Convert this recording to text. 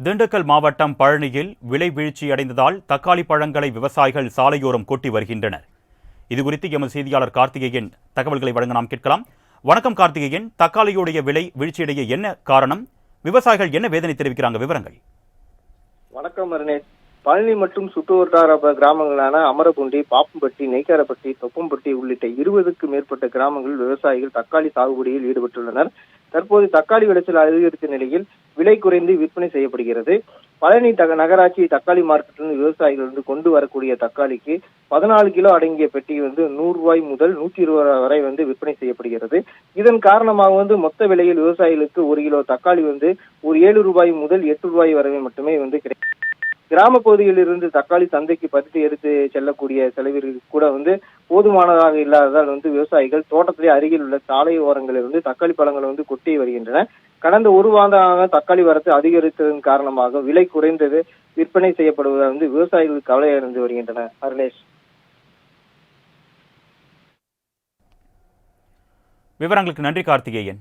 திண்டுக்கல் மாவட்டம் பழனியில் விலை வீழ்ச்சியடைந்ததால் தக்காளி பழங்களை விவசாயிகள் சாலையோரம் கொட்டி வருகின்றனர். இதுகுறித்து எமது செய்தியாளர் கார்த்திகேயன் தகவல்களை வழங்க நாம் கேட்கலாம். வணக்கம் கார்த்திகேயன், தக்காளியுடைய விலை வீழ்ச்சியடைய என்ன காரணம்? விவசாயிகள் என்ன வேதனை தெரிவிக்கிறாங்க? விவரங்கள். வணக்கம் அருணேஷ். பழனி மற்றும் சுற்றுவட்டார கிராமங்களான அமரகுண்டி, பாப்பம்பட்டி, நெய்க்காரப்பட்டி, தொப்பம்பட்டி உள்ளிட்ட 20க்கும் மேற்பட்ட கிராமங்களில் விவசாயிகள் தக்காளி சாகுபடியில் ஈடுபட்டுள்ளனர். தற்போது தக்காளி விளைச்சல் அதிகரித்த நிலையில் விலை குறைந்து விற்பனை செய்யப்படுகிறது. பழனி நகராட்சி தக்காளி மார்க்கெட்டிலிருந்து விவசாயிகள் கொண்டு வரக்கூடிய தக்காளிக்கு 14 கிலோ அடங்கிய பெட்டி 100 ரூபாய் முதல் 120 ரூபாய் வரை விற்பனை செய்யப்படுகிறது. இதன் காரணமாக மொத்த விலையில் விவசாயிகளுக்கு 1 கிலோ தக்காளி ஒரு 7 ரூபாய் முதல் 8 ரூபாய் வரை மட்டுமே கிடைக்கும். கிராம பகுதியில் இருந்து தக்காளி சந்தைக்கு பறித்து எடுத்து செல்லக்கூடிய செலவிற்கு கூட போதுமானதாக இல்லாததால் விவசாயிகள் தோட்டத்திலே அருகில் உள்ள சாலை ஓரங்களில் தக்காளி பழங்கள் கொட்டி வருகின்றன. கடந்த ஒரு வாரமாக தக்காளி வரத்து அதிகரித்ததன் காரணமாக விலை குறைந்தது விற்பனை செய்யப்படுவதால் விவசாயிகள் கவலை அடைந்து வருகின்றனர். அருணேஷ், விவரங்களுக்கு நன்றி கார்த்திகேயன்.